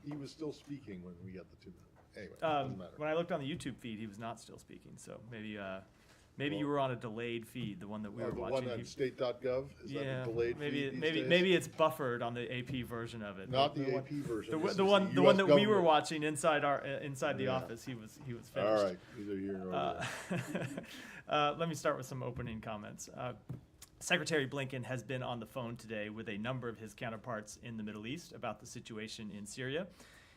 He was still speaking when we got the 2 minutes. Anyway, doesn't matter. When I looked on the YouTube feed, he was not still speaking. So maybe you were on a delayed feed, the one that we were The watching. one on state.gov? Is that Yeah, the delayed feed these days? maybe it's buffered on the AP version of it. Not the AP version. This The is one US that we were government. watching inside the Yeah. office. He was finished. All right, either here nor there. Let me start with some opening comments. Secretary Blinken has been on the phone today with a number of his counterparts in the Middle East about the situation in Syria.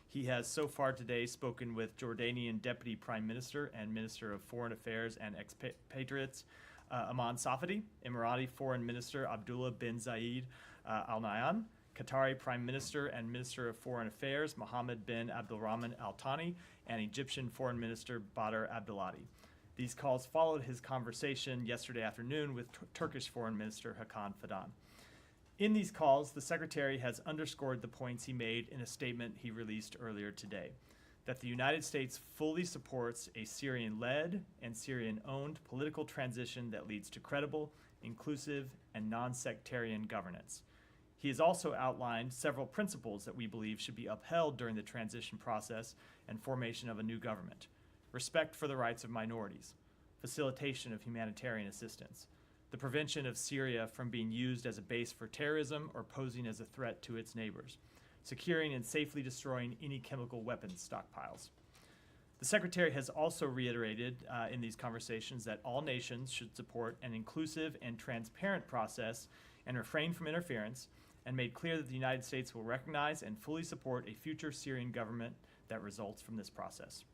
He has so far today spoken with Jordanian Deputy Prime Minister and Minister of Foreign Affairs and Expatriates Aman Safadi, Emirati Foreign Minister Abdullah bin Zayed Al Nahyan, Qatari Prime Minister and Minister of Foreign Affairs Mohammed bin Abdulrahman Al Thani, and Egyptian Foreign Minister Badr Abdelhadi. These calls followed his conversation yesterday afternoon with Turkish Foreign Minister Hakan Fidan. In these calls, the Secretary has underscored the points he made in a statement he released earlier today, that the United States fully supports a Syrian-led and Syrian-owned political transition that leads to credible, inclusive, and non-sectarian governance. He has also outlined several principles that we believe should be upheld during the transition process and formation of a new government: respect for the rights of minorities, facilitation of humanitarian assistance, the prevention of Syria from being used as a base for terrorism or posing as a threat to its neighbors, securing and safely destroying any chemical weapons stockpiles. The Secretary has also reiterated in these conversations that all nations should support an inclusive and transparent process and refrain from interference, and made clear that the United States will recognize and fully support a future Syrian government that results from this process.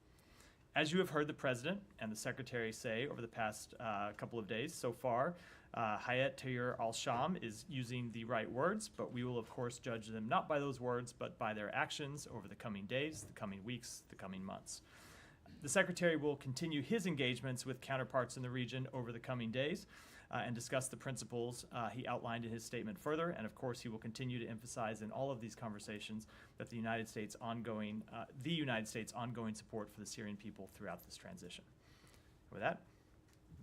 As you have heard the President and the Secretary say over the past couple of days so far, Hayat Tahrir al-Sham is using the right words, but we will of course judge them not by those words, but by their actions over the coming days, the coming weeks, the coming months. The Secretary will continue his engagements with counterparts in the region over the coming days and discuss the principles he outlined in his statement further. And of course, he will continue to emphasize in all of these conversations that the United States' ongoing support for the Syrian people throughout this transition. With that,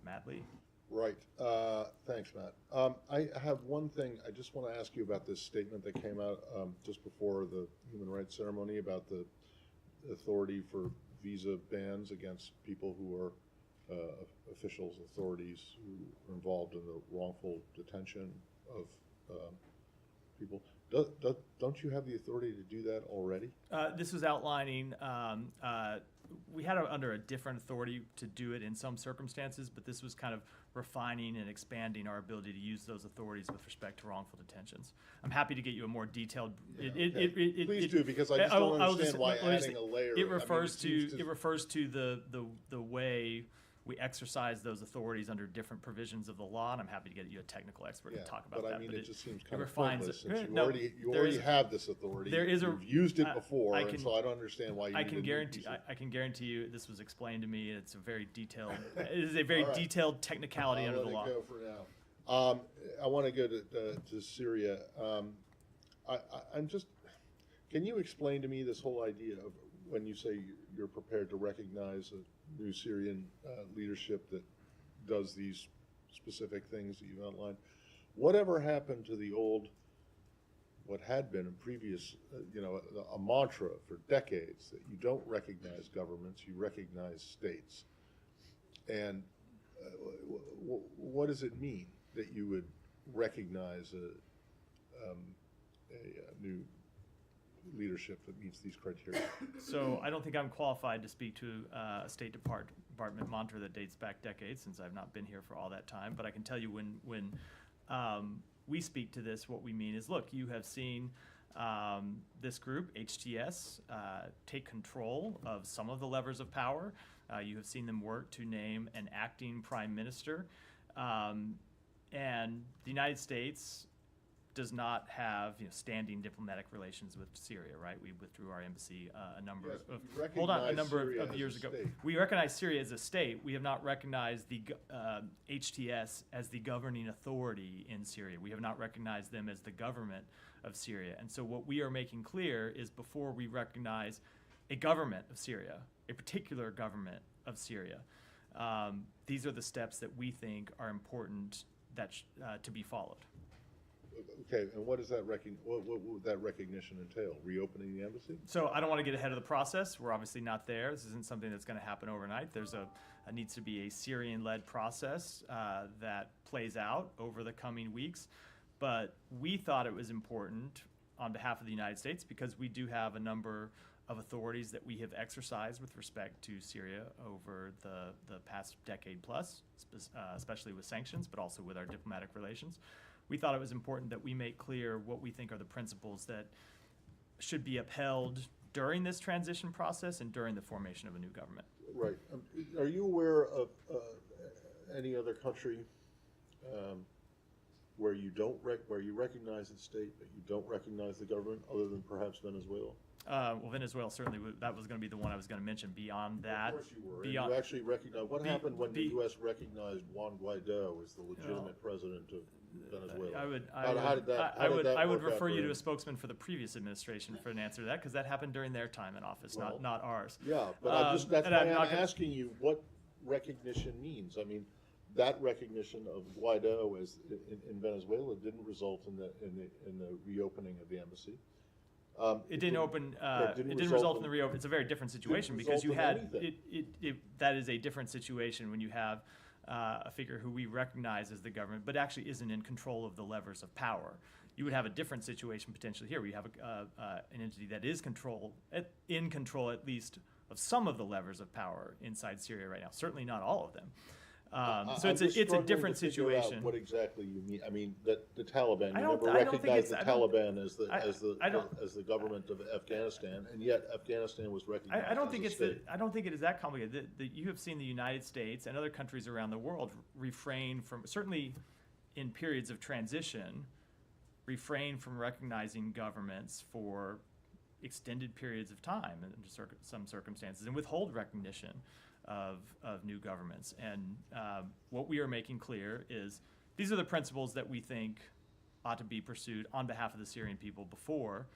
Matt Lee. Right. Thanks, Matt. I have one thing. I just want to ask you about this statement that came out just before the human rights ceremony about the authority for visa bans against people who are officials, authorities who are involved in the wrongful detention of people. Don't you have the authority to do that already? This was outlining, we had under a different authority to do it in some circumstances, but this was kind of refining and expanding our ability to use those authorities with respect to wrongful detentions. I'm happy to get you a more detailed. Please do, because I just don't understand why adding a layer. It refers to the way we exercise those authorities under different provisions of the law, and I'm happy to get you a technical expert to talk about that. But I mean, it just seems kind of refines pointless it. since you already have this authority. You've used it before, and so I don't understand why you need I can guarantee you this was explained to me. It's a very detailed. It is a very detailed technicality under the law. I'll let it go for now. I want to go to Syria. I'm just. Can you explain to me this whole idea of when you say you're prepared to recognize a new Syrian leadership that does these specific things that you've outlined? Whatever happened to the old, what had been a previous, a mantra for decades that you don't recognize governments, you recognize states? And what does it mean that you would recognize a new leadership that meets these criteria? So I don't think I'm qualified to speak to a State Department mantra that dates back decades, since I've not been here for all that time. But I can tell you when we speak to this, what we mean is, look, you have seen this group, HTS, take control of some of the levers of power. You have seen them work to name an acting prime minister. And the United States does not have standing diplomatic relations with Syria, right? We withdrew our embassy a number of years ago. State. We recognize Syria as a state. We have not recognized the HTS as the governing authority in Syria. We have not recognized them as the government of Syria. And so what we are making clear is, before we recognize a government of Syria, a particular government of Syria, these are the steps that we think are important to be followed. Okay, and what does that what would that recognition entail? Reopening the embassy? So I don't want to get ahead of the process. We're obviously not there. This isn't something that's going to happen overnight. There's needs to be a Syrian-led process that plays out over the coming weeks. But we thought it was important on behalf of the United States because we do have a number of authorities that we have exercised with respect to Syria over the past decade plus, especially with sanctions, but also with our diplomatic relations. We thought it was important that we make clear what we think are the principles that should be upheld during this transition process and during the formation of a new government. Right. Are you aware of any other country where you where you recognize the state but you don't recognize the government, other than perhaps Venezuela? Well, Venezuela certainly that was going to be the one I was going to mention. Beyond that, of course you were. Beyond, you actually recognized what happened when the U.S. recognized Juan Guaido as the legitimate president of Venezuela. I would refer you to a spokesman for the previous administration for an answer to that, because that happened during their time in office, not ours. Yeah, but that's why I'm asking you what recognition means. I mean, that recognition of Guaido as in Venezuela didn't result in the reopening of the embassy. It didn't result in the reopening. It's a very different situation because you had that is a different situation when you have a figure who we recognize as the government, but actually isn't in control of the levers of power. You would have a different situation potentially here, where you have an entity that is in control at least of some of the levers of power inside Syria right now. Certainly not all of them. So it's a different situation. What exactly you mean? I mean, the Taliban. You never recognized the Taliban as the government of Afghanistan, and yet Afghanistan was recognized. I don't think as a state. I don't think it is that complicated. You have seen the United States and other countries around the world refrain from, certainly in periods of transition, refrain from recognizing governments for extended periods of time under some circumstances, and withhold recognition of new governments. And what we are making clear is these are the principles that we think ought to be pursued on behalf of the Syrian people before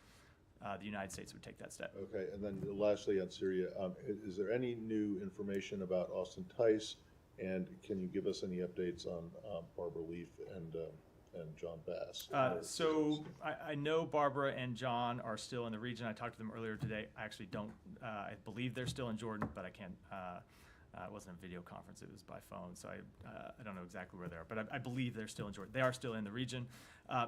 the United States would take that step. Okay, and then lastly on Syria, is there any new information about Austin Tice, and can you give us any updates on Barbara Leaf and John Bass? So I know Barbara and John are still in the region. I talked to them earlier today. I actually don't, I believe they're still in Jordan, but I can't, it wasn't a video conference, it was by phone, so I don't know exactly where they are, but I believe they're still in Jordan. They are still in the region.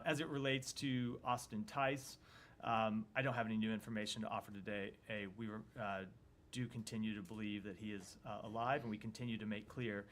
As it relates to Austin Tice, I don't have any new information to offer today. We do continue to believe that he is alive, and we continue to make clear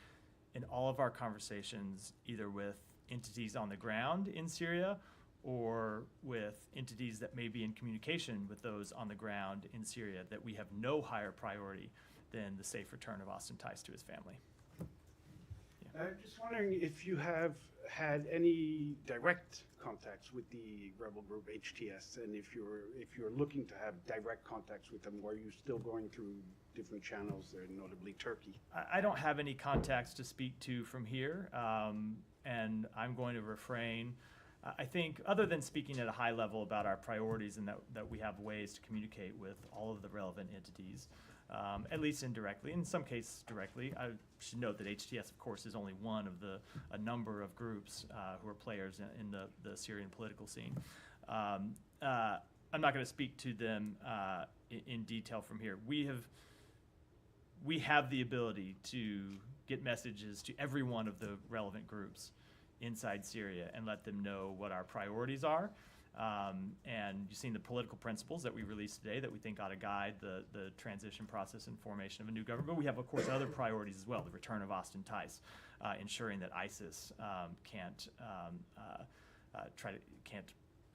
in all of our conversations, either with entities on the ground in Syria or with entities that may be in communication with those on the ground in Syria, that we have no higher priority than the safe return of Austin Tice to his family. Yeah. I'm just wondering if you have had any direct contacts with the rebel group HTS, and if you're looking to have direct contacts with them, or are you still going through different channels there, notably Turkey? I don't have any contacts to speak to from here, and I'm going to refrain. I think, other than speaking at a high level about our priorities and that we have ways to communicate with all of the relevant entities, at least indirectly, in some cases directly. I should note that HTS, of course, is only one of a number of groups who are players in the Syrian political scene. I'm not going to speak to them in detail from here. We have the ability to get messages to every one of the relevant groups inside Syria and let them know what our priorities are. And you've seen the political principles that we released today that we think ought to guide the transition process and formation of a new government. But we have, of course, other priorities as well: the return of Austin Tice, ensuring that ISIS can't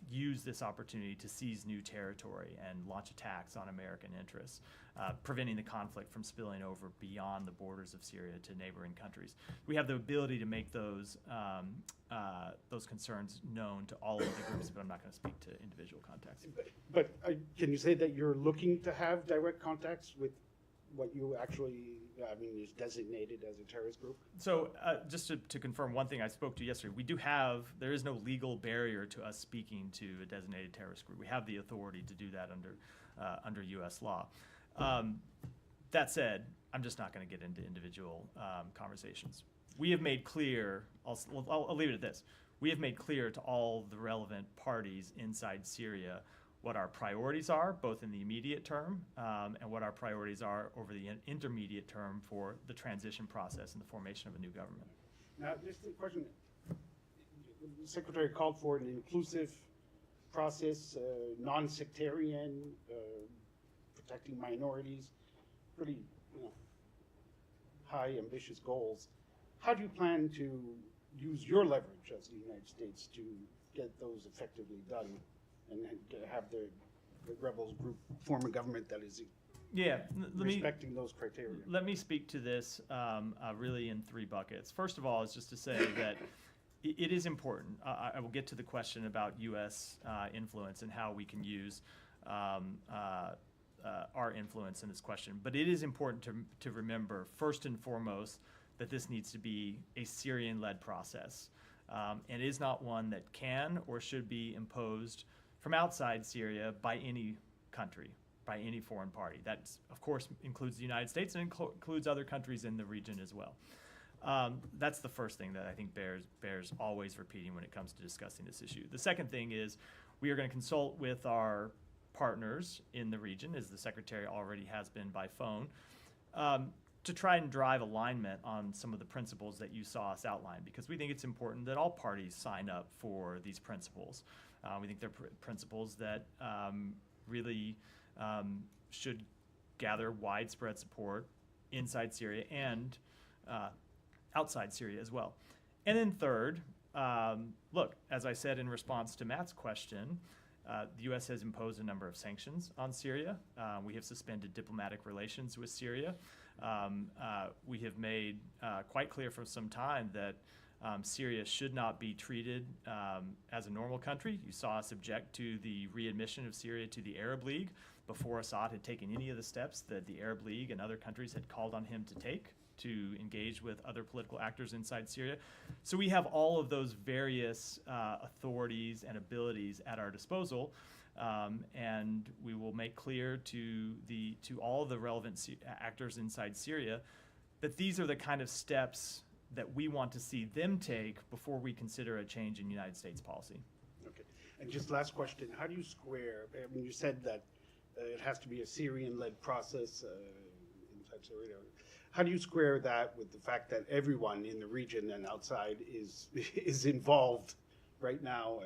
use this opportunity to seize new territory and launch attacks on American interests, preventing the conflict from spilling over beyond the borders of Syria to neighboring countries. We have the ability to make those concerns known to all of the groups, but I'm not going to speak to individual contacts. But can you say that you're looking to have direct contacts with what you actually, is designated as a terrorist group? So just to confirm one thing I spoke to yesterday, there is no legal barrier to us speaking to a designated terrorist group. We have the authority to do that under U.S. law. That said, I'm just not going to get into individual conversations. We have made clear, I'll leave it at this, we have made clear to all the relevant parties inside Syria what our priorities are, both in the immediate term and what our priorities are over the intermediate term for the transition process and the formation of a new government. Now, just a question. The Secretary called for an inclusive process, non-sectarian, protecting minorities, pretty high, ambitious goals. How do you plan to use your leverage as the United States to get those effectively done and have the rebels group form a government that is respecting those criteria? Let me speak to this really in three buckets. First of all, is just to say that it is important. I will get to the question about U.S. influence and how we can use our influence in this question. But it is important to remember, first and foremost, that this needs to be a Syrian-led process. And is not one that can or should be imposed from outside Syria by any country, by any foreign party. That, of course, includes the United States and includes other countries in the region as well. That's the first thing that I think bears always repeating when it comes to discussing this issue. The second thing is we are going to consult with our partners in the region, as the Secretary already has been by phone, to try and drive alignment on some of the principles that you saw us outline, because we think it's important that all parties sign up for these principles. We think they're principles that really should gather widespread support inside Syria and outside Syria as well. And then third, look, as I said in response to Matt's question, the U.S. has imposed a number of sanctions on Syria. We have suspended diplomatic relations with Syria. We have made quite clear for some time that Syria should not be treated as a normal country. You saw us object to the readmission of Syria to the Arab League before Assad had taken any of the steps that the Arab League and other countries had called on him to take to engage with other political actors inside Syria. So we have all of those various authorities and abilities at our disposal, and we will make clear to all of the relevant actors inside Syria that these are the kind of steps that we want to see them take before we consider a change in United States policy. Okay. And just last question, how do you square, I mean, you said that it has to be a Syrian-led process inside Syria. How do you square that with the fact that everyone in the region and outside is involved right now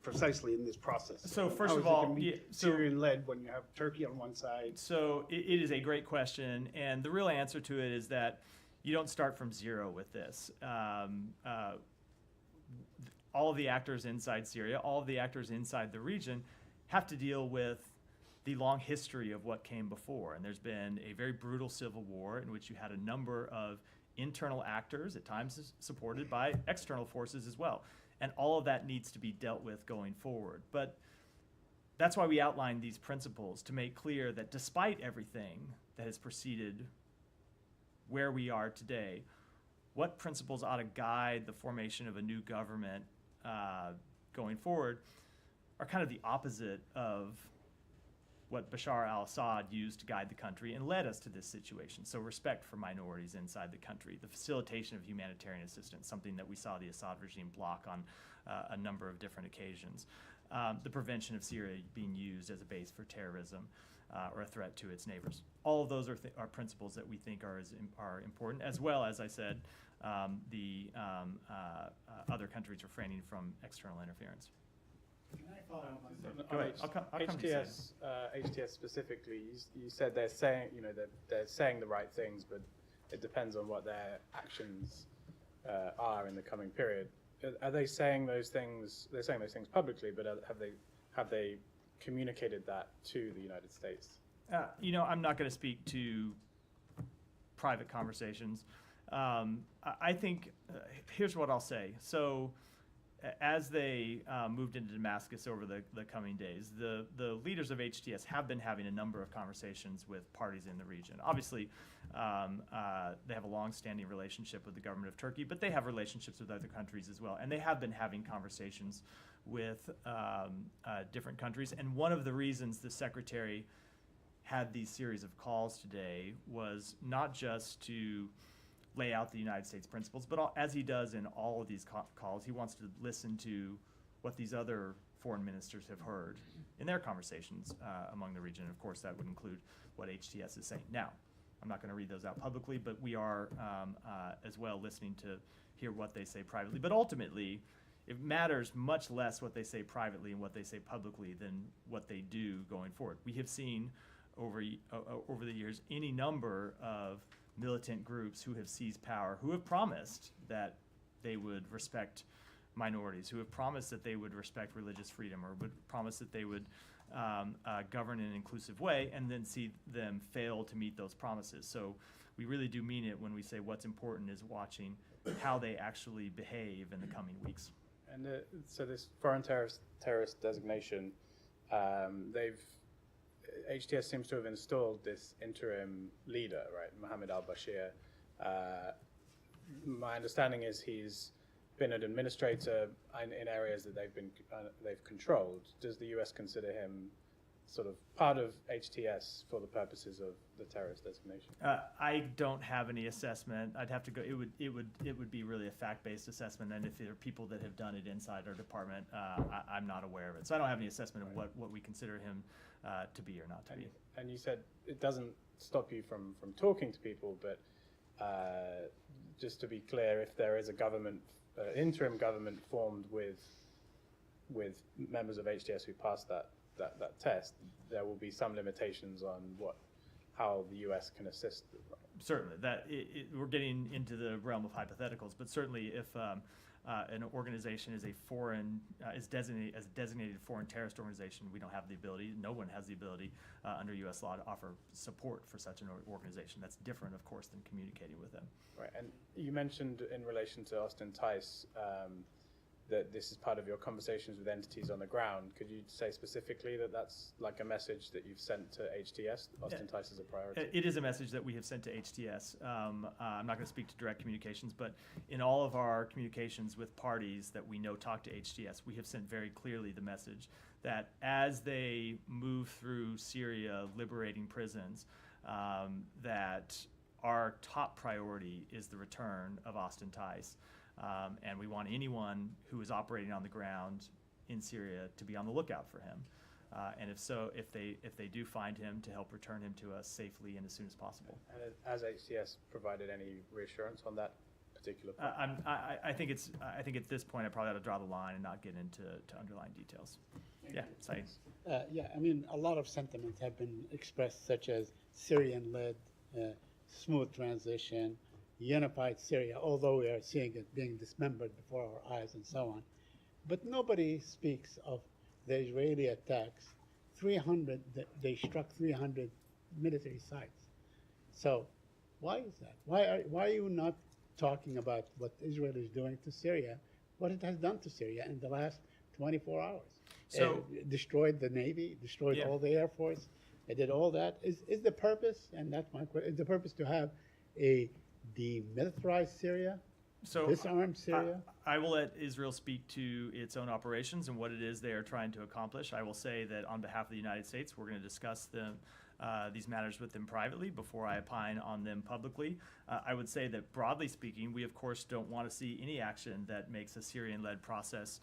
precisely in this process? So first of all, Syrian-led when you have Turkey on one side. So it is a great question, and the real answer to it is that you don't start from zero with this. All of the actors inside Syria, all of the actors inside the region have to deal with the long history of what came before. And there's been a very brutal civil war in which you had a number of internal actors, at times supported by external forces as well. And all of that needs to be dealt with going forward. But that's why we outlined these principles, to make clear that despite everything that has preceded where we are today, what principles ought to guide the formation of a new government going forward are kind of the opposite of what Bashar al-Assad used to guide the country and led us to this situation. So respect for minorities inside the country, the facilitation of humanitarian assistance, something that we saw the Assad regime block on a number of different occasions, the prevention of Syria being used as a base for terrorism or a threat to its neighbors. All of those are principles that we think are important, as well as I said, the other countries refraining from external interference. Can I follow up on that? Go ahead. I'll come to you. HTS specifically, you said they're saying, that they're saying the right things, but it depends on what their actions are in the coming period. Are they saying those things? They're saying those things publicly, but have they communicated that to the United States? I'm not going to speak to private conversations. I think here's what I'll say. So, as they moved into Damascus over the coming days, the leaders of HTS have been having a number of conversations with parties in the region. Obviously, they have a long-standing relationship with the government of Turkey, but they have relationships with other countries as well. And they have been having conversations with different countries. And one of the reasons the Secretary had these series of calls today was not just to lay out the United States principles, but as he does in all of these calls, he wants to listen to what these other foreign ministers have heard in their conversations among the region. Of course, that would include what HTS is saying. Now, I'm not going to read those out publicly, but we are as well listening to hear what they say privately. But ultimately, it matters much less what they say privately and what they say publicly than what they do going forward. We have seen over the years any number of militant groups who have seized power, who have promised that they would respect minorities, who have promised that they would respect religious freedom, or would promise that they would govern in an inclusive way, and then see them fail to meet those promises. So we really do mean it when we say what's important is watching how they actually behave in the coming weeks. And so this foreign terrorist designation, HTS seems to have installed this interim leader, right, Mohammed al-Bashir. My understanding is he's been an administrator in areas that they've controlled. Does the U.S. consider him sort of part of HTS for the purposes of the terrorist designation? I don't have any assessment. I'd have to go. It would be really a fact-based assessment, and if there are people that have done it inside our department, I'm not aware of it. So I don't have any assessment of what we consider him to be or not to be. And you said it doesn't stop you from talking to people, but just to be clear, if there is a government, interim government formed with members of HTS who passed that test, there will be some limitations on how the U.S. can assist. Certainly, we're getting into the realm of hypotheticals, but certainly if an organization is is designated as a designated foreign terrorist organization, we don't have the ability, no one has the ability under U.S. law to offer support for such an organization. That's different, of course, than communicating with them. Right, and you mentioned in relation to Austin Tice that this is part of your conversations with entities on the ground. Could you say specifically that that's like a message that you've sent to HTS? Austin Tice is a priority. It is a message that we have sent to HTS. I'm not going to speak to direct communications, but in all of our communications with parties that we know talk to HTS, we have sent very clearly the message that as they move through Syria, liberating prisons, that our top priority is the return of Austin Tice. And we want anyone who is operating on the ground in Syria to be on the lookout for him. And if they do find him, to help return him to us safely and as soon as possible. And has HTS provided any reassurance on that particular point? I think at this point I probably ought to draw the line and not get into underlying details. Yeah, Saeed. Yeah, I mean, a lot of sentiments have been expressed, such as Syrian-led, smooth transition, unified Syria, although we are seeing it being dismembered before our eyes and so on. But nobody speaks of the Israeli attacks. They struck 300 military sites. So why is that? Why are you not talking about what Israel is doing to Syria, what it has done to Syria in the last 24 hours? So destroyed the Navy, destroyed all the Air Force. It did all that. Is the purpose, and that's my question, is the purpose to have a demilitarized Syria? So disarm Syria? I will let Israel speak to its own operations and what it is they are trying to accomplish. I will say that on behalf of the United States, we're going to discuss these matters with them privately before I opine on them publicly. I would say that broadly speaking, we of course don't want to see any action that makes a Syrian-led process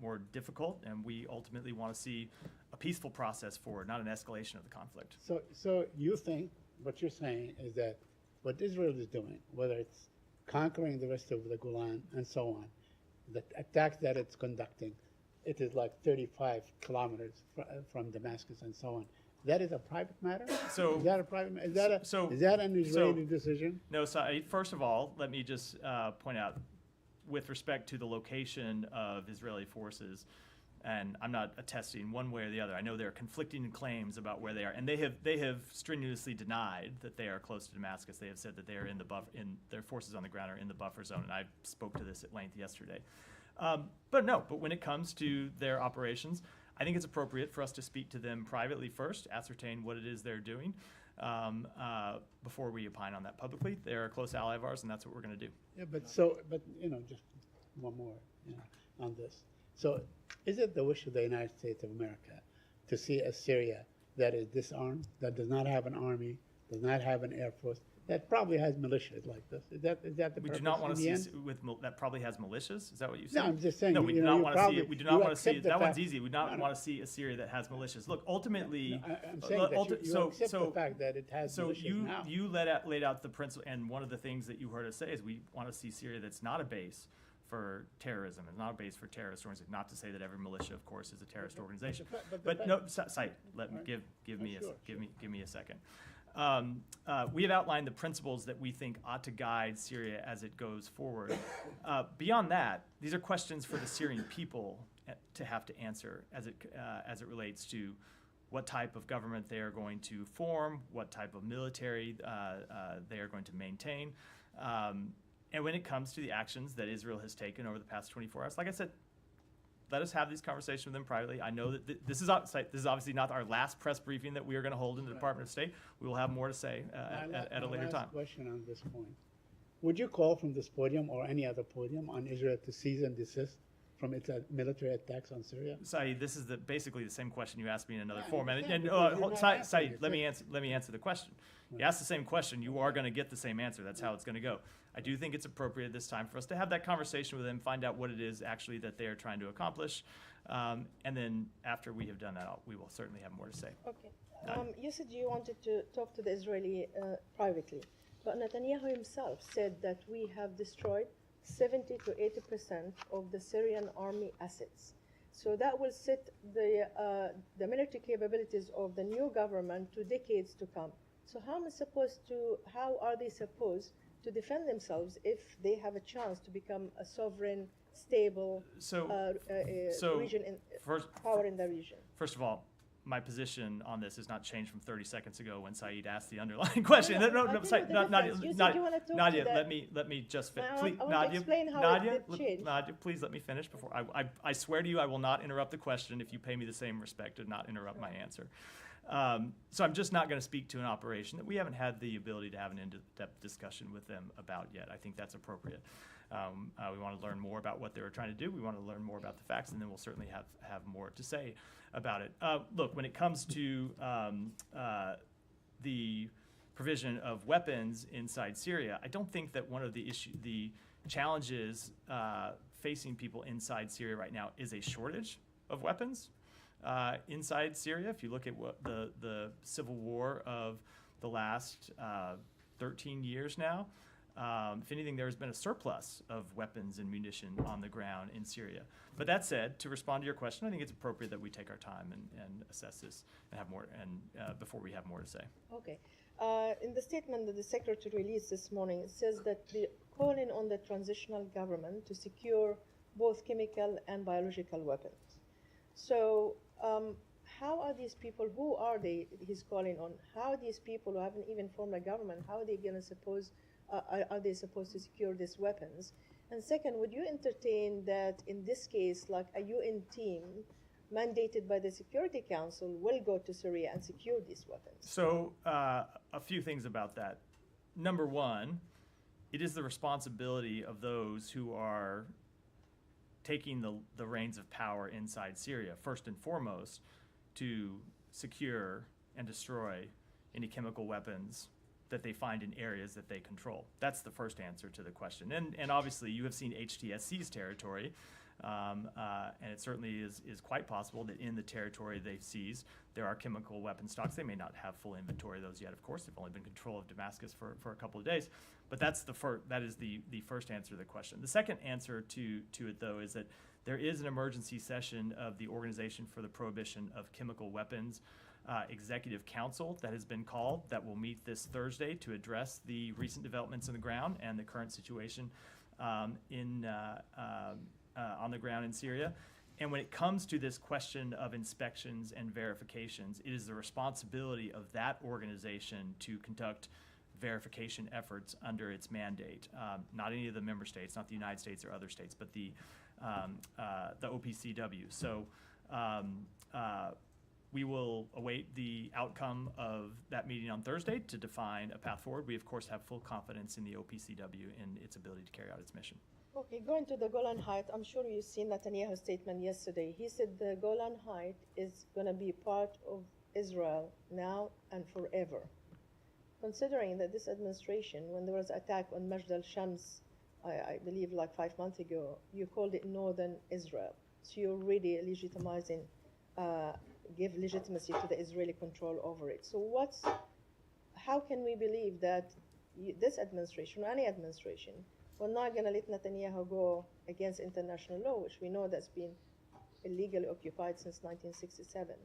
more difficult, and we ultimately want to see a peaceful process forward, not an escalation of the conflict. So you think what you're saying is that what Israel is doing, whether it's conquering the rest of the Golan and so on, the attacks that it's conducting, it is like 35 kilometers from Damascus and so on. That is a private matter? So is that a private? Is that an Israeli decision? No, Saeed. First of all, let me just point out, with respect to the location of Israeli forces, and I'm not attesting one way or the other. I know there are conflicting claims about where they are, and they have strenuously denied that they are close to Damascus. They have said that they are in their forces on the ground are in the buffer zone, and I spoke to this at length yesterday. But when it comes to their operations, I think it's appropriate for us to speak to them privately first, ascertain what it is they're doing, before we opine on that publicly. They're a close ally of ours, and that's what we're going to do. Yeah, but just one more on this. So is it the wish of the United States of America to see a Syria that is disarmed, that does not have an army, does not have an air force, that probably has militias like this. Is that the We purpose do not want in to the see end? that probably has militias. Is that what you No, said? I'm just saying. No, we do you know, not you want to see probably- it. We do you not want to see accept it. the That one's fact- easy. We do not No, no. want to see a Syria that has militias. Look, ultimately, I'm saying that you accept the fact that it has so militias now. you laid out the principle, and one of the things that you heard us say is we want to see Syria that's not a base for terrorism. It's not a base for terrorist organizations. Not to say that every militia, of course, is a terrorist organization. But no, Said, let me give me a second. We have outlined the principles that we think ought to guide Syria as it goes forward. Beyond that, these are questions for the Syrian people to have to answer as it relates to what type of government they are going to form, what type of military they are going to maintain. And when it comes to the actions that Israel has taken over the past 24 hours, like I said, let us have these conversations with them privately. I know that this is obviously not our last press briefing that we are going to hold in the Department of State. We will have more to say at a later time. Question on this point. Would you call from this podium or any other podium on Israel to cease and desist from its military attacks on Syria? Saeed, this is basically the same question you asked me in another Yeah, I form. understand, And because you're not answering Saeed, it. let me answer the question. You ask the same question, you are going to get the same answer. That's how it's going to go. I do think it's appropriate this time for us to have that conversation with them, find out what it is actually that they are trying to accomplish. And then after we have done that, we will certainly have more to say. Okay. You said you wanted to talk to the Israeli privately, but Netanyahu himself said that we have destroyed 70 to 80% of the Syrian army assets. So that will set the military capabilities of the new government to decades to come. So how are they supposed to defend themselves if they have a chance to become a sovereign, stable region power in the region? First of all, my position on this has not changed from 30 seconds ago when Saeed asked the underlying question. Saeed, Nadia, let me just please, Nadia, please let me finish before I swear to you I will not interrupt the question if you pay me the same respect to not interrupt my answer. So I'm just not going to speak to an operation that we haven't had the ability to have an in-depth discussion with them about yet. I think that's appropriate. We want to learn more about what they were trying to do. We want to learn more about the facts, and then we'll certainly have more to say about it. Look, when it comes to the provision of weapons inside Syria, I don't think that one of the challenges facing people inside Syria right now is a shortage of weapons. Inside Syria, if you look at what the civil war of the last 13 years now, if anything, there's been a surplus of weapons and munition on the ground in Syria. But that said, to respond to your question, I think it's appropriate that we take our time and assess this and have more before we have more to say. Okay. In the statement that the Secretary released this morning, it says that they're calling on the transitional government to secure both chemical and biological weapons. So how are these people, who are they he's calling on? How are these people who haven't even formed a government, how are they going to are they supposed to secure these weapons? And second, would you entertain that in this case, like a UN team mandated by the Security Council will go to Syria and secure these weapons? So a few things about that. Number one, it is the responsibility of those who are taking the reins of power inside Syria, first and foremost, to secure and destroy any chemical weapons that they find in areas that they control. That's the first answer to the question. And obviously, you have seen HTSC's territory, and it certainly is quite possible that in the territory they've seized, there are chemical weapon stocks. They may not have full inventory of those yet, of course. They've only been in control of Damascus for a couple of days. But that is the first answer to the question. The second answer to it, though, is that there is an emergency session of the Organization for the Prohibition of Chemical Weapons Executive Council that has been called that will meet this Thursday to address the recent developments on the ground and the current situation on the ground in Syria. And when it comes to this question of inspections and verifications, it is the responsibility of that organization to conduct verification efforts under its mandate. Not any of the member states, not the United States or other states, but the OPCW. So we will await the outcome of that meeting on Thursday to define a path forward. We, of course, have full confidence in the OPCW and its ability to carry out its mission. Okay, going to the Golan Heights, I'm sure you've seen Netanyahu's statement yesterday. He said the Golan Heights is going to be part of Israel now and forever. considering that this administration, when there was attack on Majd al-Shams, I believe like 5 months ago, you called it Northern Israel. So you're really legitimizing, give legitimacy to the Israeli control over it. So how can we believe that this administration or any administration, we're not going to let Netanyahu go against international law, which we know that's been illegally occupied since 1967?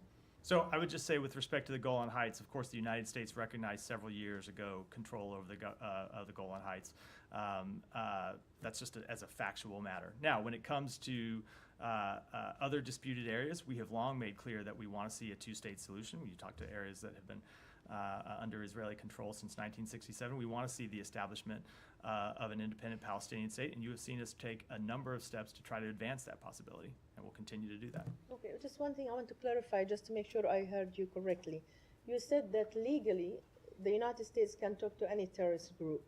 So I would just say, with respect to the Golan Heights, of course, the United States recognized several years ago control over the Golan Heights. That's just as a factual matter. Now, when it comes to other disputed areas, we have long made clear that we want to see a two-state solution. When you talk to areas that have been under Israeli control since 1967, we want to see the establishment of an independent Palestinian state, and you have seen us take a number of steps to try to advance that possibility, and we'll continue to do that. Okay, just one thing I want to clarify, just to make sure I heard you correctly. You said that legally, the United States can talk to any terrorist group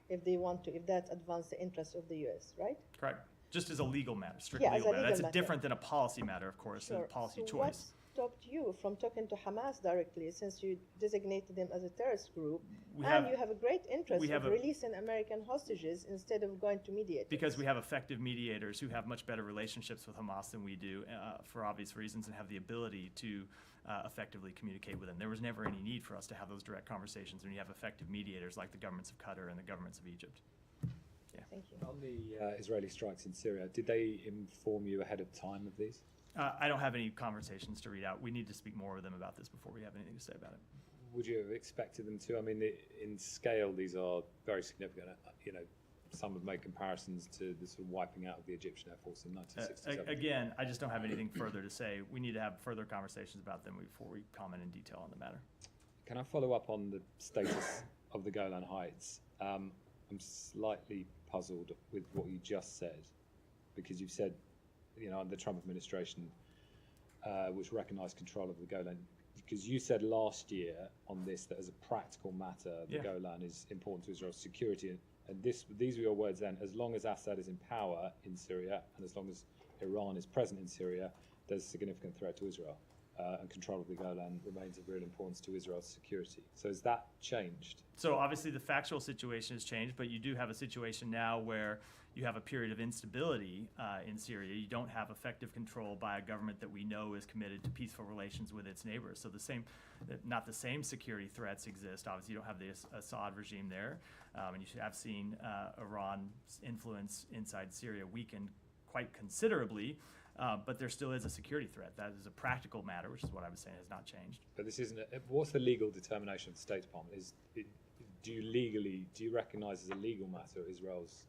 if they want to, if that advances the interests of the U.S., right? Correct. Just as a legal matter, strictly Yeah, as a legal matter. legal That's matter. different than a policy matter, of course, Sure. a policy So what choice. stopped you from talking to Hamas directly, since you designated them as a terrorist group, We and have- you have a great interest we have in a- releasing American hostages instead of going to mediators? Because we have effective mediators who have much better relationships with Hamas than we do, for obvious reasons, and have the ability to effectively communicate with them. There was never any need for us to have those direct conversations when you have effective mediators like the governments of Qatar and the governments of Egypt. Thank you. On the Israeli strikes in Syria, did they inform you ahead of time of these? I don't have any conversations to read out. We need to speak more with them about this before we have anything to say about it. Would you have expected them to? I mean, in scale, these are very significant. You know, some have made comparisons to the sort of wiping out of the Egyptian Air Force in 1967. Again, I just don't have anything further to say. We need to have further conversations about them before we comment in detail on the matter. Can I follow up on the status of the Golan Heights? I'm slightly puzzled with what you just said, because you've said, you know, the Trump administration which recognised control of the Golan, because you said last year on this that as a practical matter, the Yeah. Golan is important to Israel's security, and these were your words then. As long as Assad is in power in Syria, and as long as Iran is present in Syria, there's a significant threat to Israel, and control of the Golan remains of real importance to Israel's security. So has that changed? So obviously the factual situation has changed, but you do have a situation now where you have a period of instability in Syria. You don't have effective control by a government that we know is committed to peaceful relations with its neighbors. So not the same security threats exist. Obviously, you don't have the Assad regime there, and you have seen Iran's influence inside Syria weaken quite considerably. But there still is a security threat. That is a practical matter, which is what I was saying has not changed. But this isn't. What's the legal determination of the State Department? Do you recognise as a legal matter Israel's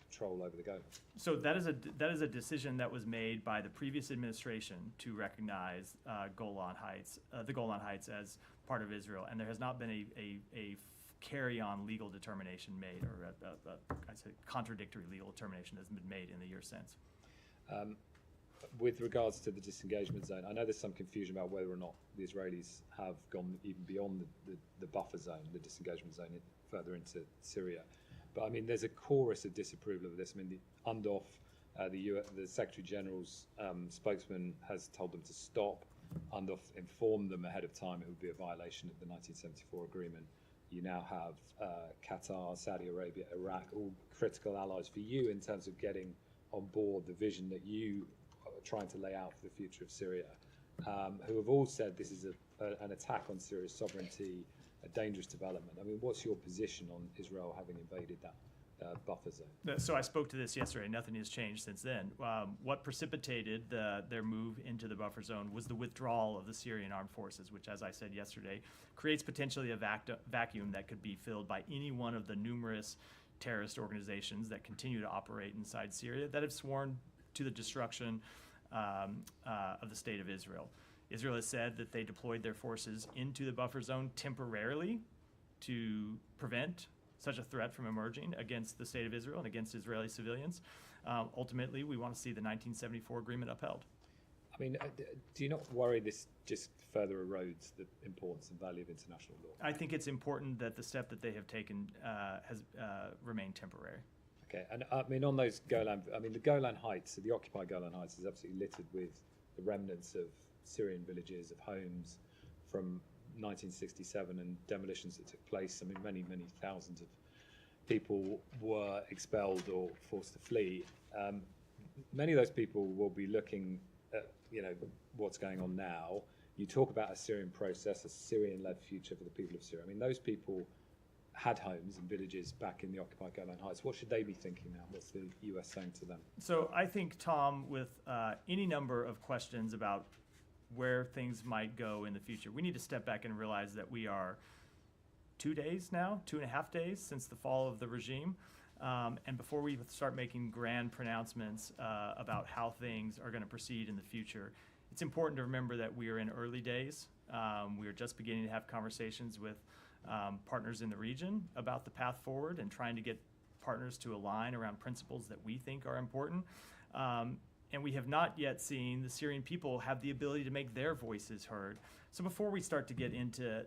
control over the Golan? So that is a decision that was made by the previous administration to recognize the Golan Heights as part of Israel, and there has not been a carry-on legal determination made, or I'd say contradictory legal determination has been made in the years since. With regards to the disengagement zone, I know there's some confusion about whether or not the Israelis have gone even beyond the buffer zone, the disengagement zone, further into Syria. But I mean, there's a chorus of disapproval of this. I mean, the UNDOF, the Secretary General's spokesman, has told them to stop. UNDOF informed them ahead of time it would be a violation of the 1974 agreement. You now have Qatar, Saudi Arabia, Iraq, all critical allies for you in terms of getting on board the vision that you are trying to lay out for the future of Syria, who have all said this is an attack on Syria's sovereignty, a dangerous development. I mean, what's your position on Israel having invaded that buffer zone? So I spoke to this yesterday. Nothing has changed since then. What precipitated their move into the buffer zone was the withdrawal of the Syrian armed forces, which, as I said yesterday, creates potentially a vacuum that could be filled by any one of the numerous terrorist organizations that continue to operate inside Syria that have sworn to the destruction of the state of Israel. Israel has said that they deployed their forces into the buffer zone temporarily to prevent such a threat from emerging against the state of Israel and against Israeli civilians. Ultimately, we want to see the 1974 agreement upheld. I mean, do you not worry this just further erodes the importance and value of international law? I think it's important that the step that they have taken has remained temporary. Okay, and I mean, on those Golan, I mean, the Golan Heights, the occupied Golan Heights, is absolutely littered with the remnants of Syrian villages, of homes from 1967 and demolitions that took place, I mean, many thousands of people were expelled or forced to flee. Many of those people will be looking at, what's going on now. You talk about a Syrian process, a Syrian-led future for the people of Syria. I mean, those people had homes and villages back in the occupied Golan Heights. What should they be thinking now? What's the US saying to them? So I think, Tom, with any number of questions about where things might go in the future, we need to step back and realize that we are 2 days now, 2.5 days since the fall of the regime. And before we start making grand pronouncements about how things are going to proceed in the future, it's important to remember that we are in early days. We are just beginning to have conversations with partners in the region about the path forward and trying to get partners to align around principles that we think are important. And we have not yet seen the Syrian people have the ability to make their voices heard. So before we start to get into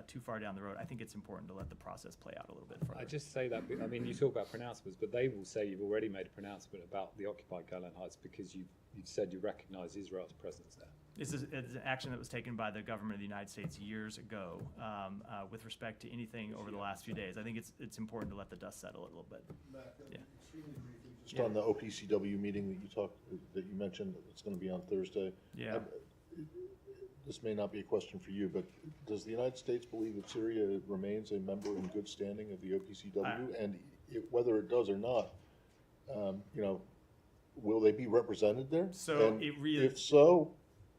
too far down the road, I think it's important to let the process play out a little bit further. I just say that, I mean, you talk about pronouncements, but they will say you've already made a pronouncement about the occupied Golan Heights because you've said you recognize Israel's presence there. It's an action that was taken by the government of the United States years ago with respect to anything over the last few days. I think it's important to let the dust settle a little bit. Yeah. Just on the OPCW meeting that you mentioned, it's going to be on Thursday. Yeah. This may not be a question for you, but does the United States believe that Syria remains a member in good standing of the OPCW? And whether it does or not, will they be represented there? So and it really, if so,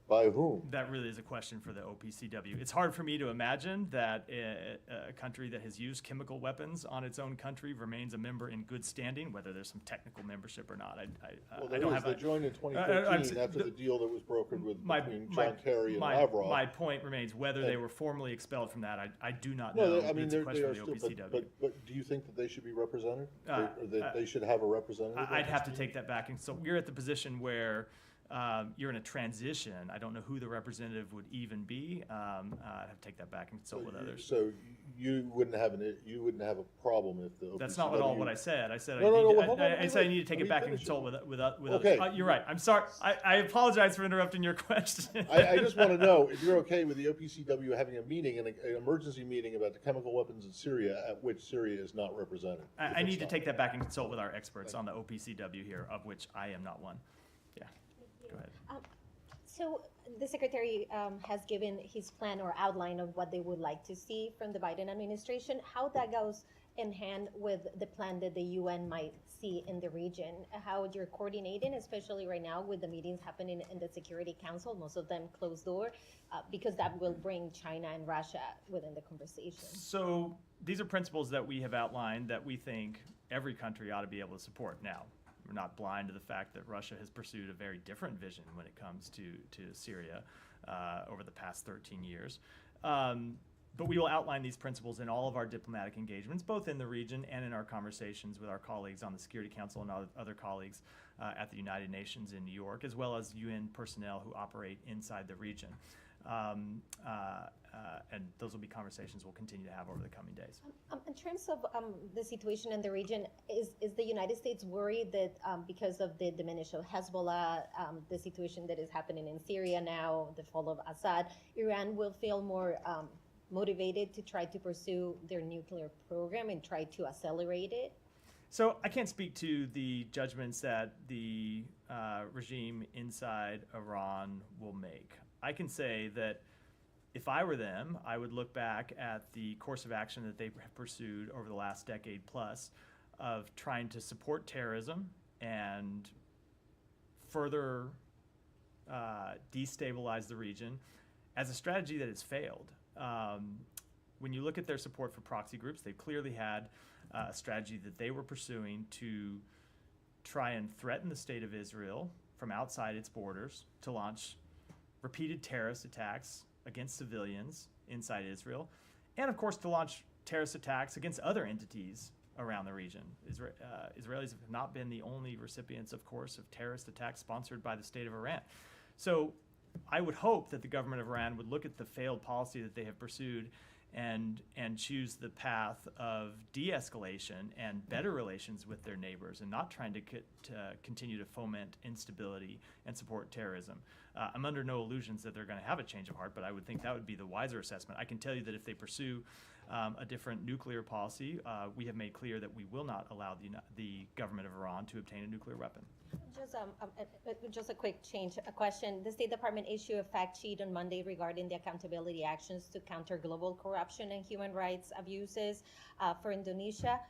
by whom? that really is a question for the OPCW. It's hard for me to imagine that a country that has used chemical weapons on its own country remains a member in good standing, whether there's some technical membership or not. They joined in 2013 after the deal that was brokered between John Kerry and Lavrov. My point remains, whether they were formally expelled from that, I do not know. No, I mean, it's a question they for are the still, OPCW. but do you think that they should be represented? Or that they should have a representative? I'd have to take that back. And so we're at the position where you're in a transition. I don't know who the representative would even be. I'd have to take that back and consult with others. So you wouldn't have a problem if the OPCW... That's not at all what I said. I said I I need to take it back and consult with Okay. others. You're right. I'm sorry. I apologize for interrupting your question. I just want to know if you're okay with the OPCW having a meeting, an emergency meeting about the chemical weapons in Syria, at which Syria is not represented. I need to take that back and consult with our experts on the OPCW here, of which I am not one. Yeah. Go ahead. So the Secretary has given his plan or outline of what they would like to see from the Biden administration. How that goes in hand with the plan that the UN might see in the region, how you're coordinating, especially right now with the meetings happening in the Security Council, most of them closed door, because that will bring China and Russia within the conversation. So these are principles that we have outlined that we think every country ought to be able to support. Now, we're not blind to the fact that Russia has pursued a very different vision when it comes to Syria over the past 13 years. But we will outline these principles in all of our diplomatic engagements, both in the region and in our conversations with our colleagues on the Security Council and other colleagues at the United Nations in New York, as well as UN personnel who operate inside the region. And those will be conversations we'll continue to have over the coming days. In terms of the situation in the region, is the United States worried that because of the diminish of Hezbollah, the situation that is happening in Syria now, the fall of Assad, Iran will feel more motivated to try to pursue their nuclear program and try to accelerate it? So I can't speak to the judgments that the regime inside Iran will make. I can say that if I were them, I would look back at the course of action that they have pursued over the last decade plus of trying to support terrorism and further destabilize the region as a strategy that has failed. When you look at their support for proxy groups, they've clearly had a strategy that they were pursuing to try and threaten the state of Israel from outside its borders, to launch repeated terrorist attacks against civilians inside Israel, and of course to launch terrorist attacks against other entities around the region. Israelis have not been the only recipients, of course, of terrorist attacks sponsored by the state of Iran. So I would hope that the government of Iran would look at the failed policy that they have pursued and choose the path of de-escalation and better relations with their neighbors, and not trying to continue to foment instability and support terrorism. I'm under no illusions that they're going to have a change of heart, but I would think that would be the wiser assessment. I can tell you that if they pursue a different nuclear policy, we have made clear that we will not allow the government of Iran to obtain a nuclear weapon. Just a quick change, a question. The State Department issued a fact sheet on Monday regarding the accountability actions to counter global corruption and human rights abuses for Indonesia.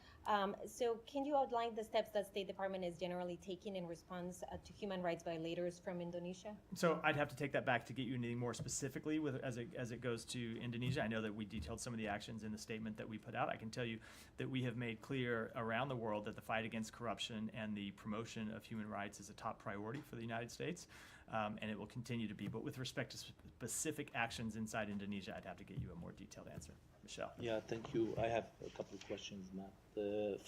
So can you outline the steps that State Department is generally taking in response to human rights violators from Indonesia? So I'd have to take that back to get you anything more specifically as it goes to Indonesia. I know that we detailed some of the actions in the statement that we put out. I can tell you that we have made clear around the world that the fight against corruption and the promotion of human rights is a top priority for the United States, and it will continue to be. But with respect to specific actions inside Indonesia, I'd have to get you a more detailed answer. Michelle. Yeah, thank you. I have a couple of questions, Matt.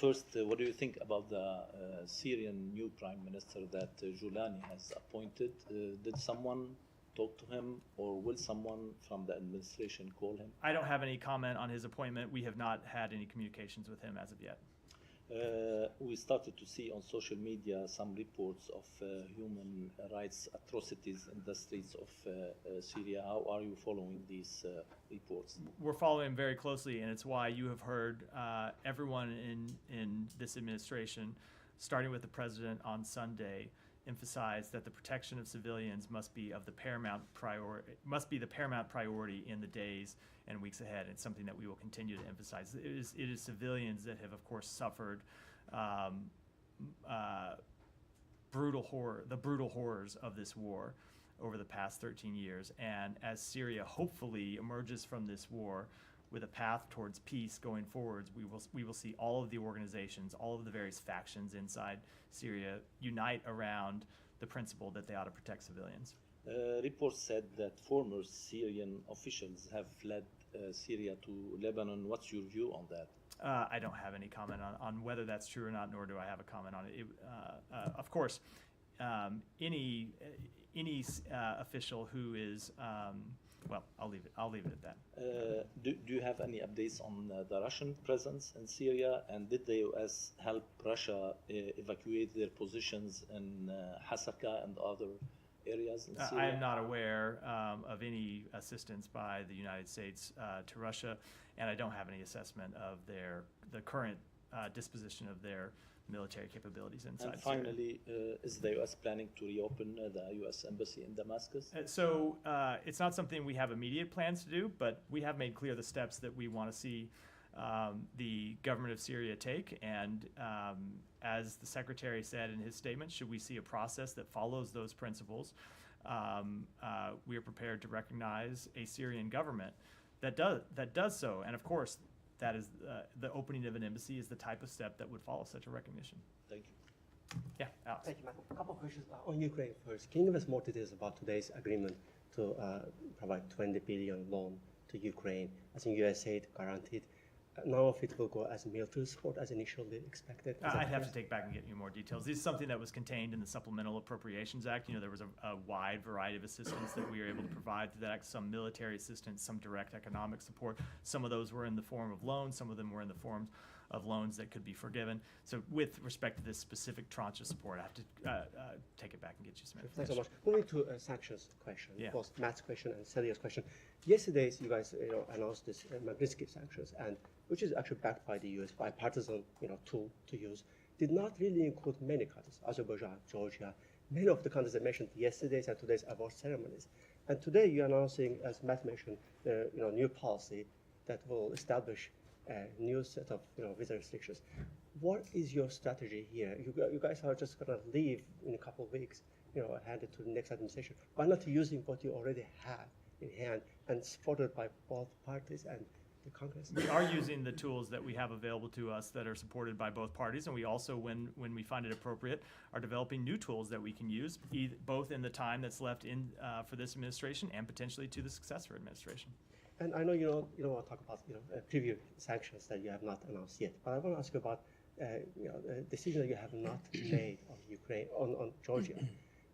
First, what do you think about the Syrian new prime minister that Julani has appointed? Did someone talk to him, or will someone from the administration call him? I don't have any comment on his appointment. We have not had any communications with him as of yet. We started to see on social media some reports of human rights atrocities in the streets of Syria. How are you following these reports? We're following very closely, and it's why you have heard everyone in this administration, starting with the president on Sunday, emphasize that the protection of civilians must be the paramount priority in the days and weeks ahead. It's something that we will continue to emphasize. It is civilians that have, of course, suffered the brutal horrors of this war over the past 13 years. And as Syria hopefully emerges from this war with a path towards peace going forwards, we will see all of the organizations, all of the various factions inside Syria unite around the principle that they ought to protect civilians. Reports said that former Syrian officials have fled Syria to Lebanon. What's your view on that? I don't have any comment on whether that's true or not, nor do I have a comment on it. Of course, any official who is well, I'll leave it at that. Do you have any updates on the Russian presence in Syria, and did the U.S. help Russia evacuate their positions in Hasaka and other areas in Syria? I am not aware of any assistance by the United States to Russia, and I don't have any assessment of the current disposition of their military capabilities inside And Syria. finally, is the U.S. planning to reopen the U.S. embassy in Damascus? So it's not something we have immediate plans to do, but we have made clear the steps that we want to see the government of Syria take. And as the Secretary said in his statement, should we see a process that follows those principles, we are prepared to recognize a Syrian government that does so. And of course, that is the opening of an embassy is the type of step that would follow such a recognition. Thank you. Yeah, Alex. Thank you, Matt. A couple of questions on Ukraine first. Can you give us more details about today's agreement to provide 20 billion loan to Ukraine? I think USAID guaranteed. None of it will go as military support as initially expected. I'd have to take back and get you more details. This is something that was contained in the Supplemental Appropriations Act. You know, there was a wide variety of assistance that we were able to provide through that act, some military assistance, some direct economic support. Some of those were in the form of loans. Some of them were in the form of loans that could be forgiven. So with respect to this specific tranche of support, I have to take it back and get you some Thanks information. so much. Moving to sanctions question, Yeah. both Matt's question and Celia's question. Yesterday, you guys announced this Magnitsky sanctions, and which is actually backed by the U.S. bipartisan tool to use, did not really include many countries, Azerbaijan, Georgia, many of the countries I mentioned yesterday's and today's award ceremonies. And today you're announcing, as Matt mentioned, new policy that will establish a new set of visa restrictions. What is your strategy here? You guys are just going to leave in a couple of weeks, hand it to the next administration. Why not using what you already have in hand and supported by both parties and the Congress? We are using the tools that we have available to us that are supported by both parties, and we also, when we find it appropriate, are developing new tools that we can use, both in the time that's left in for this administration and potentially to the successor administration. And I know you don't want to talk about preview sanctions that you have not announced yet, but I want to ask you about a decision that you have not made on Ukraine, on Georgia.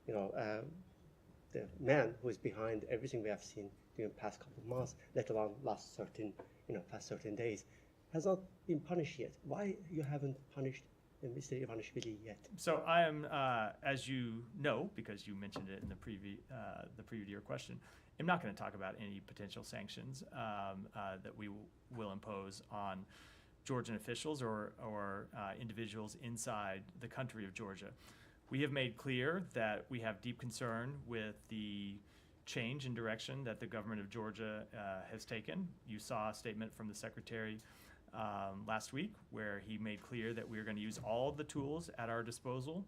The man who is behind everything we have seen during the past couple of months, let alone last 13 past certain days, has not been punished yet. Why you haven't punished Mr. Ivanishvili yet? So I am, as you know, because you mentioned it in the preview to your question, I'm not going to talk about any potential sanctions that we will impose on Georgian officials or individuals inside the country of Georgia. We have made clear that we have deep concern with the change in direction that the government of Georgia has taken. You saw a statement from the Secretary last week where he made clear that we are going to use all of the tools at our disposal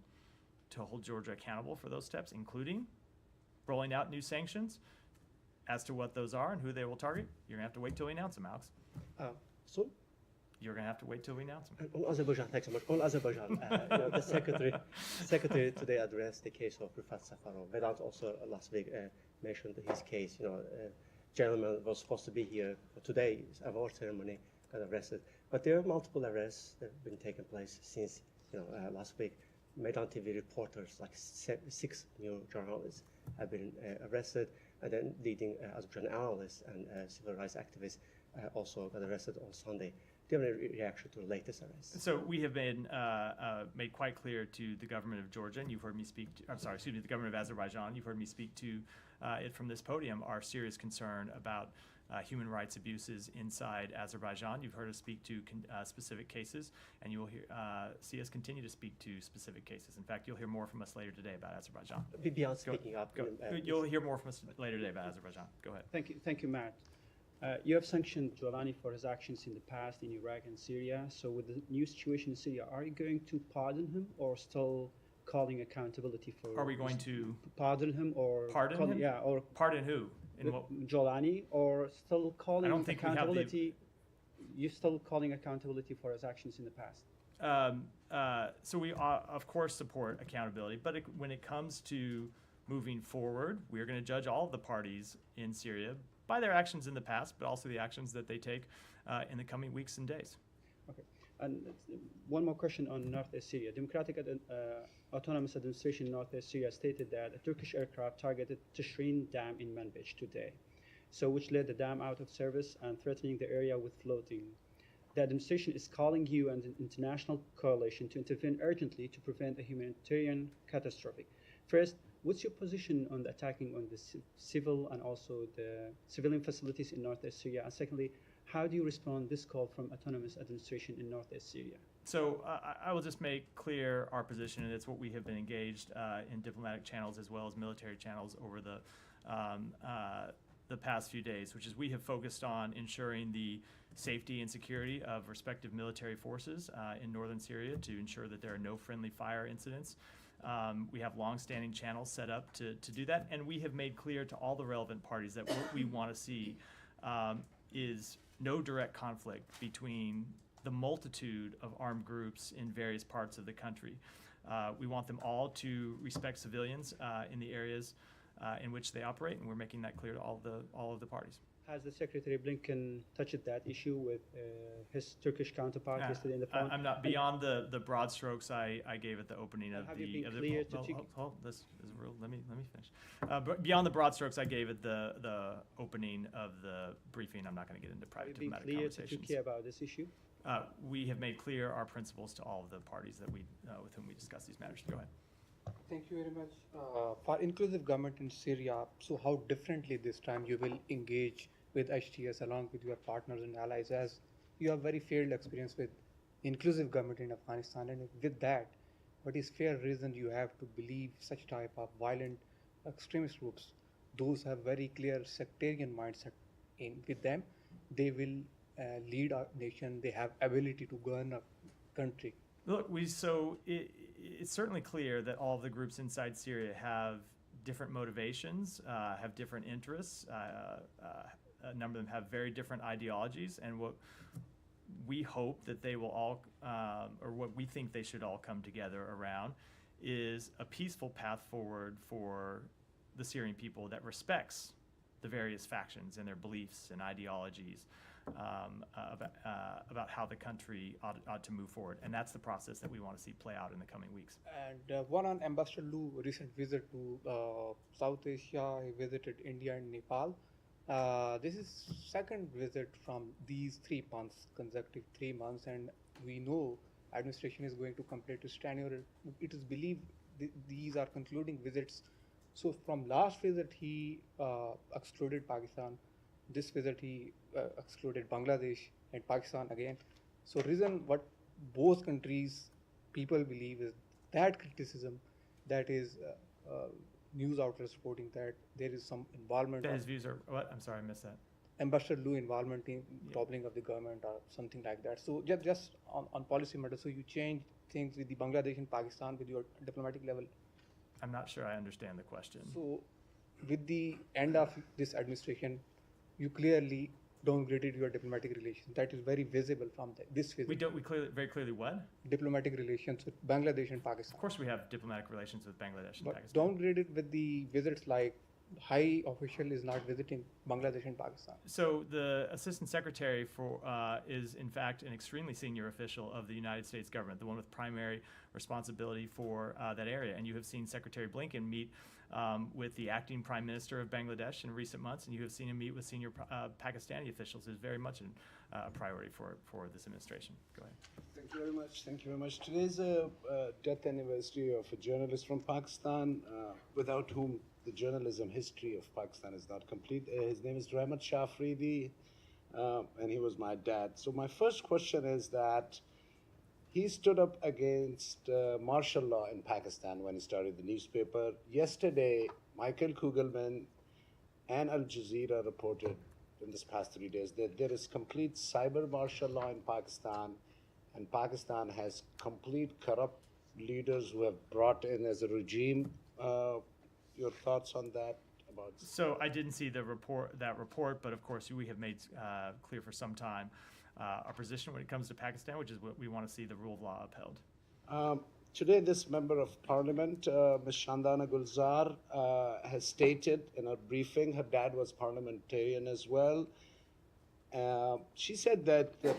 to hold Georgia accountable for those steps, including rolling out new sanctions. As to what those are and who they will target, you're going to have to wait till we announce them, Alex. So, You're going to have to wait till we announce them. on Azerbaijan, thanks so much. On Azerbaijan, the secretary today addressed the case of Rifat Safarov. Vedat also last week mentioned his case. Gentleman was supposed to be here for today's award ceremony, got arrested. But there are multiple arrests that have been taking place since last week. Maidan TV reporters, like 6 new journalists, have been arrested, and then leading Azerbaijan analysts and civil rights activists also got arrested on Sunday. Do you have any reaction to the latest arrests? So we have been made quite clear to the government of Georgia, and you've heard me speak. The government of Azerbaijan. You've heard me speak to it from this podium. Our serious concern about human rights abuses inside Azerbaijan. You've heard us speak to specific cases, and you will see us continue to speak to specific cases. In fact, you'll hear more from us later today about Azerbaijan. Beyond speaking up, you'll hear more from us later today about Azerbaijan. Go ahead. Thank you, Matt. You have sanctioned Jolani for his actions in the past in Iraq and Syria. So with the new situation in Syria, are you going to pardon him or still calling accountability for? Are we going to pardon him or pardon him? Yeah, or pardon who? In what? Jolani, or still calling I don't think accountability? You still calling accountability for his actions in the past? So we of course support accountability, but when it comes to moving forward, we are going to judge all of the parties in Syria by their actions in the past, but also the actions that they take in the coming weeks and days. Okay. And one more question on Northeast Syria. Democratic Autonomous Administration in Northeast Syria stated that a Turkish aircraft targeted Tishrin Dam in Manbij today, so which led the dam out of service and threatening the area with flooding. The administration is calling you and the international coalition to intervene urgently to prevent a humanitarian catastrophe. First, what's your position on the attacking on the civil and also the civilian facilities in Northeast Syria? And secondly, how do you respond to this call from autonomous administration in Northeast Syria? So I will just make clear our position, and it's what we have been engaged in diplomatic channels as well as military channels over the past few days, which is we have focused on ensuring the safety and security of respective military forces in northern Syria to ensure that there are no friendly fire incidents. We have long-standing channels set up to do that, and we have made clear to all the relevant parties that what we want to see is no direct conflict between the multitude of armed groups in various parts of the country. We want them all to respect civilians in the areas in which they operate, and we're making that clear to all of the parties. Has the Secretary Blinken touched that issue with his Turkish counterpart yesterday in the phone? I'm not beyond the broad strokes I gave at the opening of have the. you been clear to This is real. Let me finish. But beyond the broad strokes I gave at the opening of the briefing, I'm not going to get into private diplomatic conversations. Have you been clear to Turkey about this issue? We have made clear our principles to all of the parties that with whom we discuss these matters. Go ahead. Thank you very much. For inclusive government in Syria, so how differently this time you will engage with HTS along with your partners and allies, as you have very failed experience with inclusive government in Afghanistan, and with that, what is fair reason you have to believe such type of violent extremist groups? Those have very clear sectarian mindset with them. They will lead our nation. They have ability to govern a country. Look, it's certainly clear that all of the groups inside Syria have different motivations, have different interests. A number of them have very different ideologies, and what we hope that they will all, or what we think they should all come together around, is a peaceful path forward for the Syrian people that respects the various factions and their beliefs and ideologies about how the country ought to move forward. And that's the process that we want to see play out in the coming weeks. And one on Ambassador Lu recent visit to South Asia, he visited India and Nepal. This is second visit from these 3 months, consecutive 3 months, and we know administration is going to complete its tenure. It is believed these are concluding visits. So from last visit, he excluded Pakistan. This visit, he excluded Bangladesh and Pakistan again. So reason what both countries people believe is that criticism, that is news outlets reporting that there is some involvement That of his views are what? I'm sorry, I missed that. Ambassador Lu involvement in toppling of the government or something like that. So just on policy matters, so you change things with the Bangladesh and Pakistan with your diplomatic level. I'm not sure I understand the question. So with the end of this administration, you clearly downgraded your diplomatic relations. That is very visible from this visit. We clearly, very clearly what? Diplomatic relations with Bangladesh and Pakistan. Of course we have diplomatic relations with Bangladesh and But Pakistan. downgraded with the visits like high official is not visiting Bangladesh and Pakistan. So the assistant secretary for is in fact an extremely senior official of the United States government, the one with primary responsibility for that area. And you have seen Secretary Blinken meet with the acting prime minister of Bangladesh in recent months, and you have seen him meet with senior Pakistani officials. It's very much a priority for this administration. Go ahead. Thank you very much. Thank you very much. Today's a death anniversary of a journalist from Pakistan, without whom the journalism history of Pakistan is not complete. His name is Rahmat Shah Afridi, and he was my dad. So my first question is that he stood up against martial law in Pakistan when he started the newspaper. Yesterday, Michael Kugelman and Al Jazeera reported in this past 3 days that there is complete cyber martial law in Pakistan, and Pakistan has complete corrupt leaders who have brought in as a regime. Your thoughts on that? So I didn't see that report, but of course we have made clear for some time our position when it comes to Pakistan, which is what we want to see the rule of law upheld. Today, this member of parliament, Ms. Shandana Gulzar, has stated in a briefing, her dad was parliamentarian as well. She said that the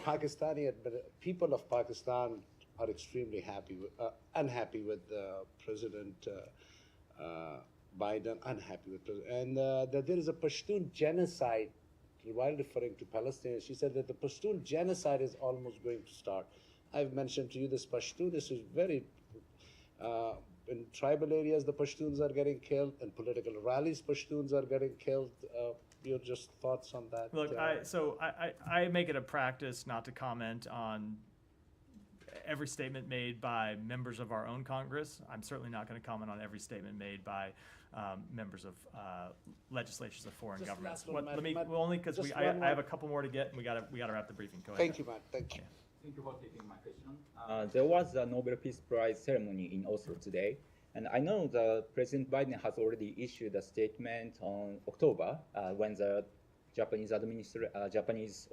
people of Pakistan are extremely unhappy with President Biden, and that there is a Pashtun genocide. While referring to Palestinians, she said that the Pashtun genocide is almost going to start. I've mentioned to you this Pashtun. This is very in tribal areas, the Pashtuns are getting killed. In political rallies, Pashtuns are getting killed. Your just thoughts on that? Look, I make it a practice not to comment on every statement made by members of our own Congress. I'm certainly not going to comment on every statement made by members of legislatures of foreign governments. Only because I have a couple more to get, and we got to wrap the briefing. Go ahead. Thank you, Matt. Thank you. Yeah. Thank you for taking my question. There was a Nobel Peace Prize ceremony in Oslo today, and I know that President Biden has already issued a statement on October when the Japanese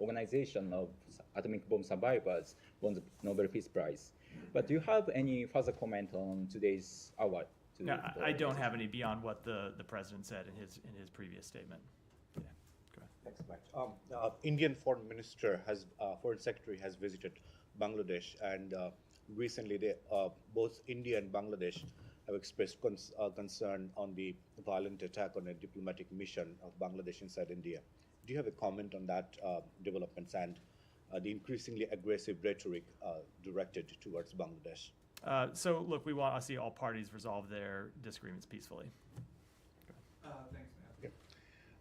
organization of atomic bomb survivors won the Nobel Peace Prize. But do you have any further comment on today's award? No, I don't have any beyond what the president said in his previous statement. Yeah, go ahead. Thanks, Matt. Indian Foreign Secretary has visited Bangladesh, and recently both India and Bangladesh have expressed concern on the violent attack on a diplomatic mission of Bangladesh inside India. Do you have a comment on that developments and the increasingly aggressive rhetoric directed towards Bangladesh? So, look, we want to see all parties resolve their disagreements peacefully. Thanks,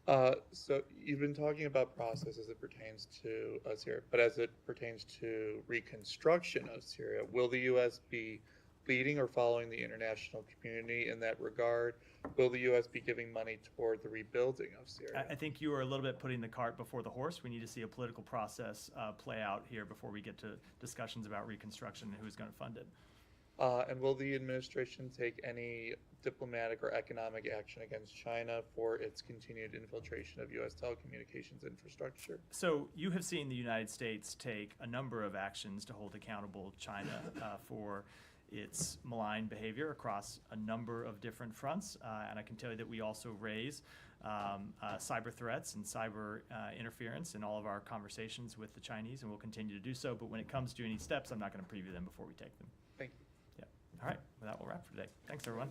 Matt. So you've been talking about process as it pertains to Syria, but as it pertains to reconstruction of Syria, will the U.S. be leading or following the international community in that regard? Will the U.S. be giving money toward the rebuilding of Syria? I think you are a little bit putting the cart before the horse. We need to see a political process play out here before we get to discussions about reconstruction and who's going to fund it. And will the administration take any diplomatic or economic action against China for its continued infiltration of U.S. telecommunications infrastructure? So you have seen the United States take a number of actions to hold accountable China for its malign behavior across a number of different fronts. And I can tell you that we also raise cyber threats and cyber interference in all of our conversations with the Chinese, and we'll continue to do so. But when it comes to any steps, I'm not going to preview them before we take them. Thank you. Yeah. All right. Well, that will wrap for today. Thanks, everyone.